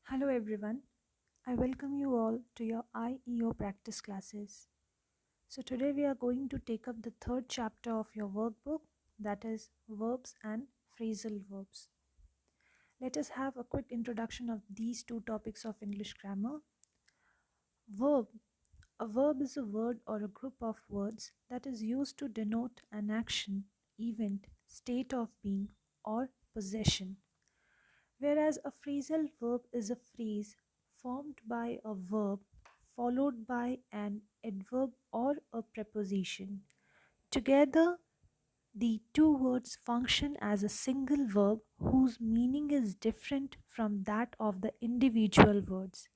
Hello everyone, I welcome you all to your IEO practice classes. So today we are going to take up the third chapter of your workbook, that is Verbs and Phrasal Verbs. Let us have a quick introduction of these two topics of English grammar. Verb. A verb is a word or a group of words that is used to denote an action, event, state of being, or possession. Whereas a phrasal verb is a phrase formed by a verb followed by an adverb or a preposition. Together, the two words function as a single verb whose meaning is different from that of the individual words.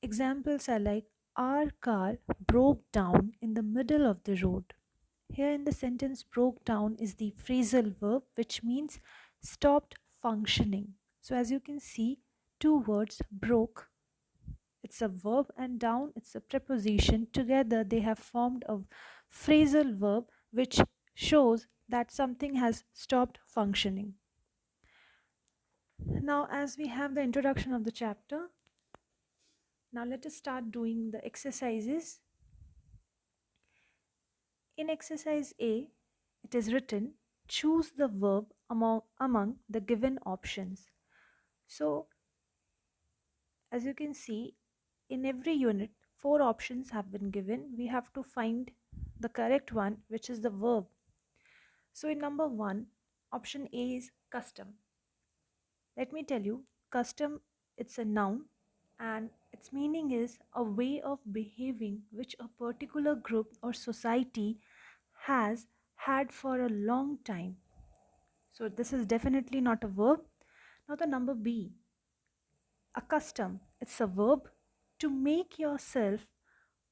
Examples are like, our car broke down in the middle of the road. Here in the sentence, broke down is the phrasal verb, which means stopped functioning. So as you can see, two words, broke, it's a verb, and down, it's a preposition. Together they have formed a phrasal verb which shows that something has stopped functioning. Now as we have the introduction of the chapter, now let us start doing the exercises. In exercise A, it is written, choose the verb among the given options. So, as you can see, in every unit, 4 options have been given. We have to find the correct one, which is the verb. So, in number 1, option A is custom. Let me tell you, custom, it's a noun and its meaning is a way of behaving which a particular group or society has had for a long time. So this is definitely not a verb. Now the number B, a custom. It's a verb to make yourself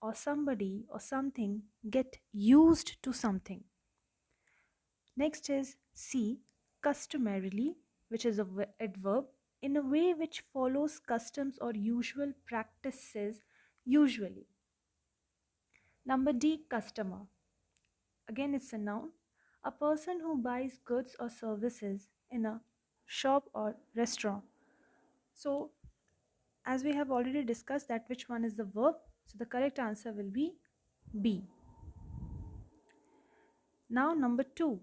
or somebody or something get used to something. Next is C, customarily, which is a adverb in a way which follows customs or usual practices usually. Number D, customer. Again, it's a noun. A person who buys goods or services in a shop or restaurant. So, as we have already discussed that which one is the verb, so the correct answer will be B. Now, number 2.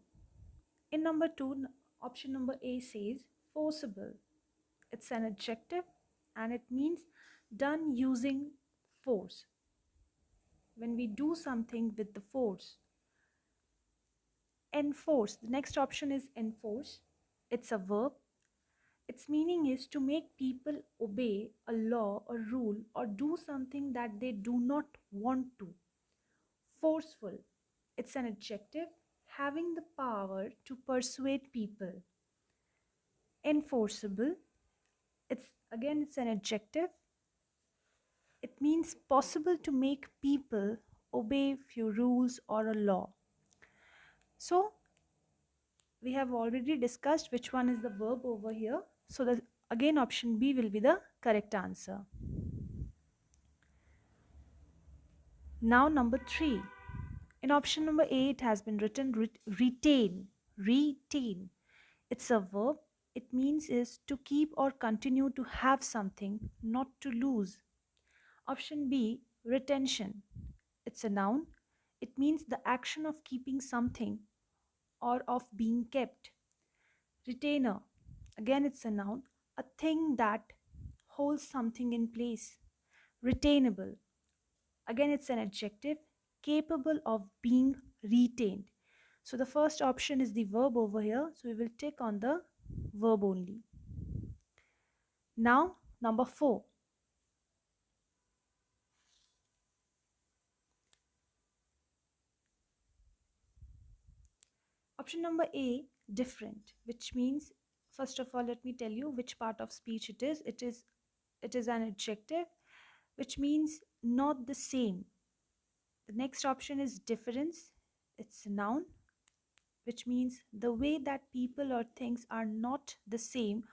In number 2, option number A says forcible. It's an adjective and it means done using force. When we do something with the force. Enforce. The next option is enforce. It's a verb. Its meaning is to make people obey a law or rule or do something that they do not want to. Forceful. It's an adjective having the power to persuade people. Enforceable. It's an adjective. It means possible to make people obey few rules or a law. So we have already discussed which one is the verb over here. So again option B will be the correct answer. Now number 3. In option number A, it has been written retain. Retain. It's a verb. It means is to keep or continue to have something, not to lose. Option B, retention. It's a noun. It means the action of keeping something or of being kept. Retainer. Again, it's a noun. A thing that holds something in place. Retainable. Again, it's an adjective capable of being retained. So the first option is the verb over here. So we will tick on the verb only. Now, number 4. Option number A, different, which means, first of all, let me tell you which part of speech it is. It is an adjective, which means not the same. The next option is difference. It's a noun, which means the way that people or things are not the same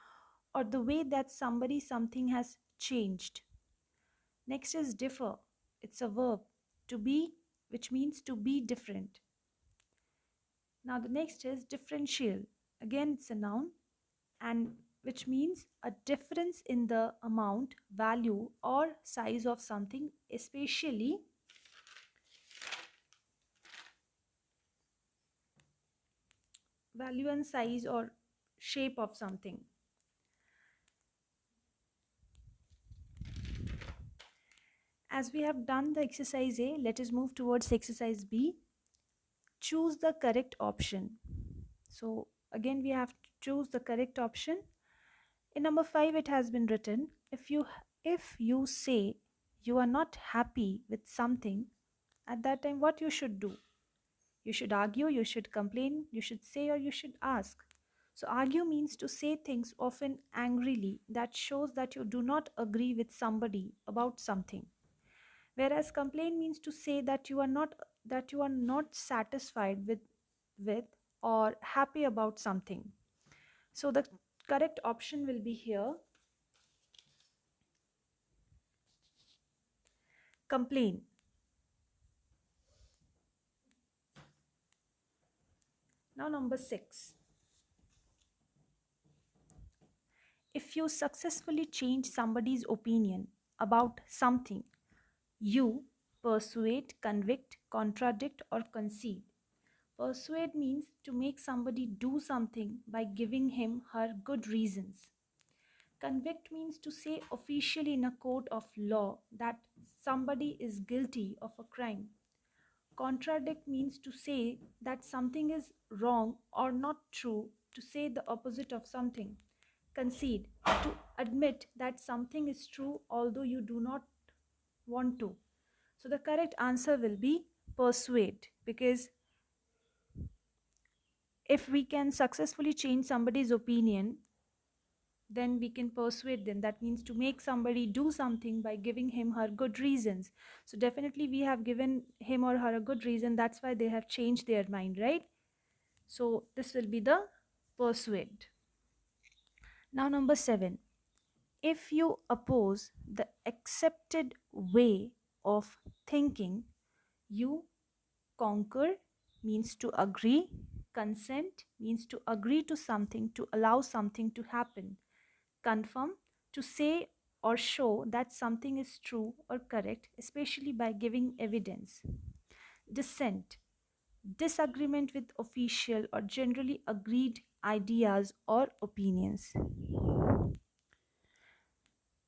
or the way that something has changed. Next is differ. It's a verb, to be, which means to be different. Now the next is differential. Again, it's a noun and which means a difference in the amount, value, or size of something, especially value and size or shape of something. As we have done the exercise A, let us move towards exercise B. Choose the correct option. So again we have to choose the correct option. In number 5 it has been written, if you say you are not happy with something, at that time what you should do? You should argue, you should complain, you should say, or you should ask. So argue means to say things often angrily that shows that you do not agree with somebody about something. Whereas complain means to say that you are not satisfied with or happy about something. So the correct option will be here, complain. Now number 6. If you successfully change somebody's opinion about something, you persuade, convict, contradict, or concede. Persuade means to make somebody do something by giving him her good reasons. Convict means to say officially in a court of law that somebody is guilty of a crime. Contradict means to say that something is wrong or not true, to say the opposite of something. Concede, to admit that something is true although you do not want to. So the correct answer will be persuade, because if we can successfully change somebody's opinion, then we can persuade them. That means to make somebody do something by giving him her good reasons. So definitely we have given him or her a good reason, that's why they have changed their mind, right? So this will be the persuade. Now number 7. If you oppose the accepted way of thinking, you conquer means to agree, consent means to agree to something, to allow something to happen, confirm to say or show that something is true or correct, especially by giving evidence, dissent, disagreement with official or generally agreed ideas or opinions.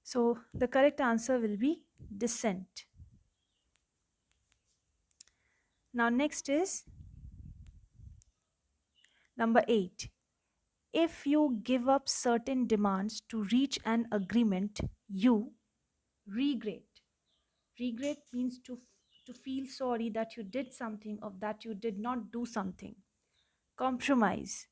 So the correct answer will be dissent. Now next is number 8. If you give up certain demands to reach an agreement, you regret. Regret means to feel sorry that you did something or that you did not do something. Compromise,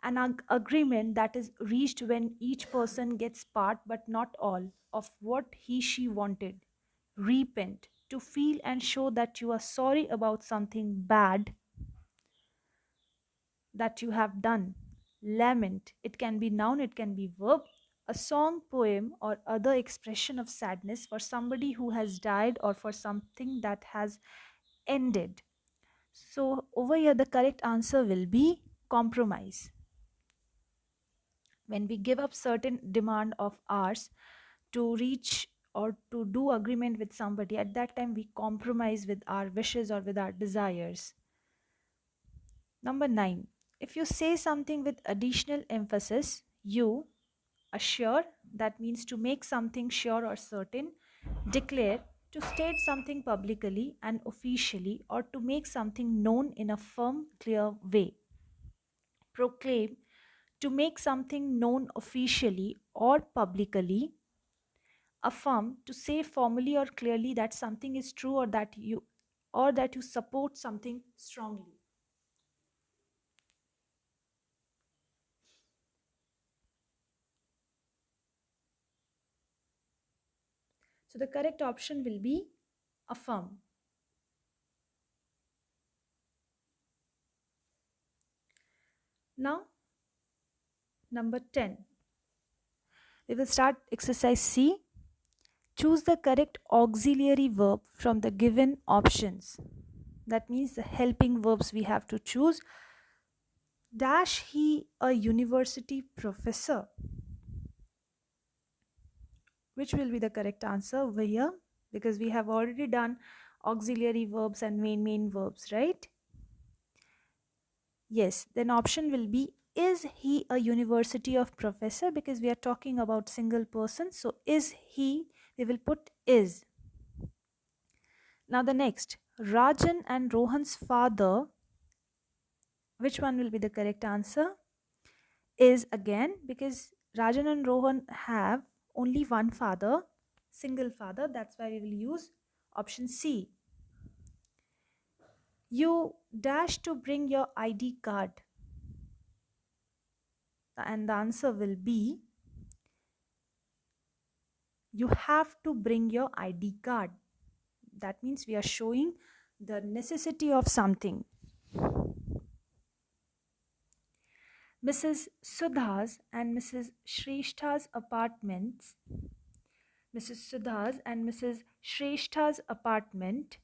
an agreement that is reached when each person gets part but not all of what he she wanted. Repent, to feel and show that you are sorry about something bad that you have done. Lament, it can be noun, it can be verb, a song, poem, or other expression of sadness for somebody who has died or for something that has ended. So over here the correct answer will be compromise. When we give up certain demand of ours to reach or to do agreement with somebody, at that time we compromise with our wishes or with our desires. Number 9. If you say something with additional emphasis, you assure, that means to make something sure or certain, declare, to state something publicly and officially, or to make something known in a firm, clear way. Proclaim, to make something known officially or publicly. Affirm, to say formally or clearly that something is true or that you support something strongly. So the correct option will be affirm. Now number 10. We will start exercise C. Choose the correct auxiliary verb from the given options. That means the helping verbs we have to choose. Dash he a university professor? Which will be the correct answer over here? Because we have already done auxiliary verbs and main verbs, right? Yes, then option will be, is he a university of professor? Because we are talking about single person. So is he, we will put is. Now the next, Rajan and Rohan's father, which one will be the correct answer? Is again, because Rajan and Rohan have only one father, single father. That's why we will use option C. You dash to bring your ID card. And the answer will be, you have to bring your ID card. That means we are showing the necessity of something. Mrs. Sudha's and Mrs. Shrestha's apartments. Mrs. Sudha's and Mrs. Shrestha's apartment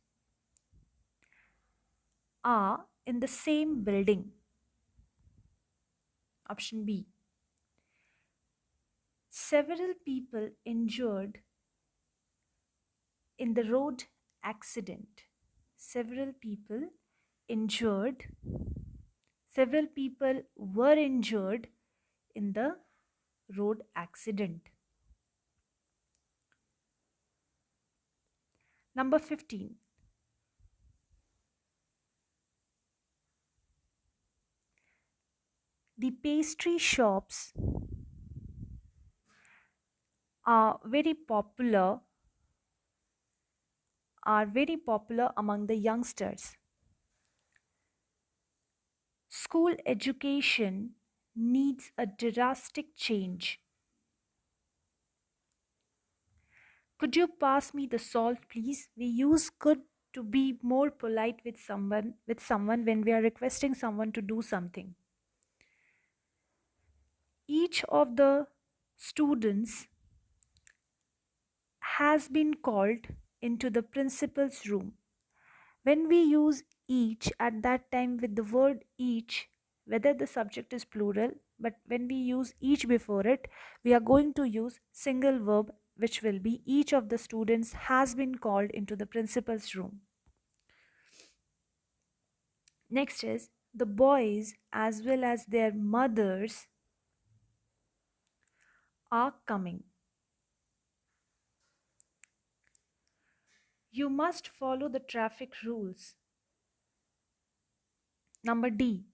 are in the same building. Option B. Several people injured in the road accident. Several people injured. Several people were injured in the road accident. Number 15. The pastry shops are very popular among the youngsters. School education needs a drastic change. Could you pass me the salt, please? We use could to be more polite with someone when we are requesting someone to do something. Each of the students has been called into the principal's room. When we use each at that time with the word each, whether the subject is plural, but when we use each before it, we are going to use single verb, which will be, each of the students has been called into the principal's room. Next is, the boys as well as their mothers are coming. You must follow the traffic rules. Number D.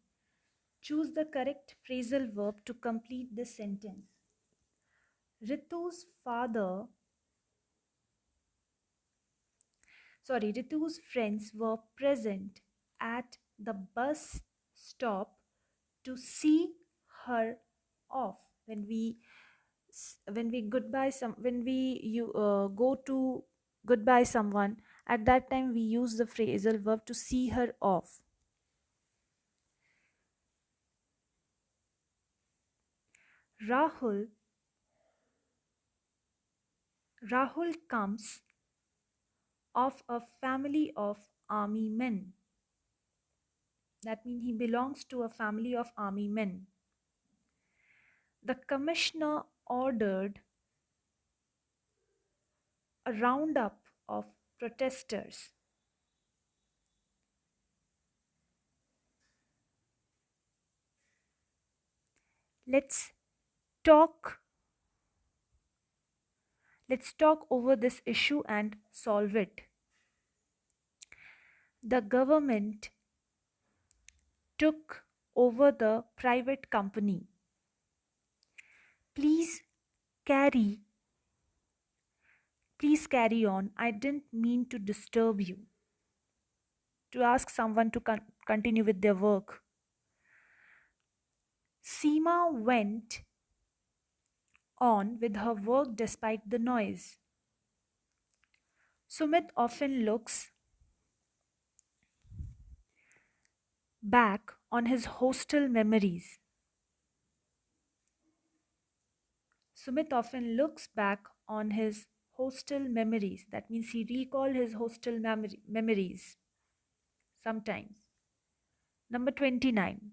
Choose the correct phrasal verb to complete the sentence. Ritu's friends were present at the bus stop to see her off. When we go to goodbye someone, at that time we use the phrasal verb to see her off. Rahul comes of a family of army men. That means he belongs to a family of army men. The commissioner ordered a roundup of protesters. Let's talk over this issue and solve it. The government took over the private company. Please carry on. I didn't mean to disturb you. To ask someone to continue with their work. Seema went on with her work despite the noise. Sumit often looks back on his hostel memories. Sumit often looks back on his hostel memories. That means he recalls his hostel memories sometimes. Number 29.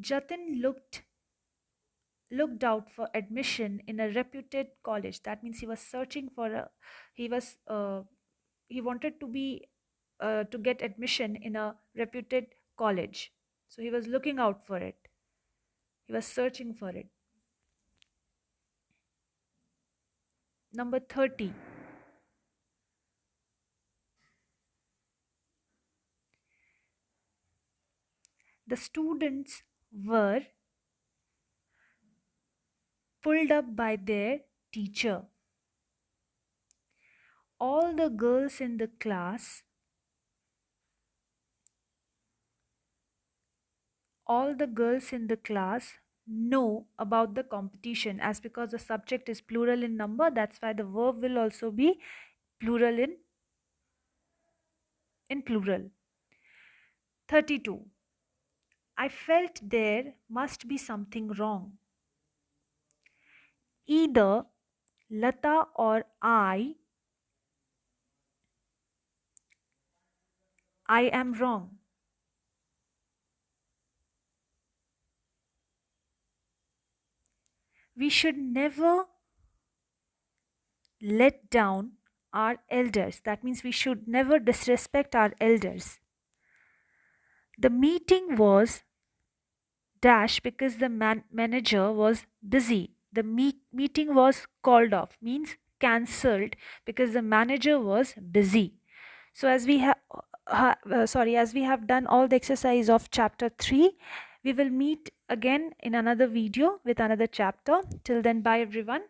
Jatin looked looked out for admission in a reputed college. That means he was searching for a, he was he wanted to be to get admission in a reputed college. So he was looking out for it. He was searching for it. Number 30. The students were pulled up by their teacher. All the girls in the class, all the girls in the class know about the competition. As because the subject is plural in number, that's why the verb will also be plural in plural. 32. I felt there must be something wrong. Either Lata or I am wrong. We should never let down our elders. That means we should never disrespect our elders. The meeting was dash because the manager was busy. The meeting was called off, means cancelled because the manager was busy. So as we have as we have done all the exercise of chapter 3, we will meet again in another video with another chapter. Till then, bye everyone.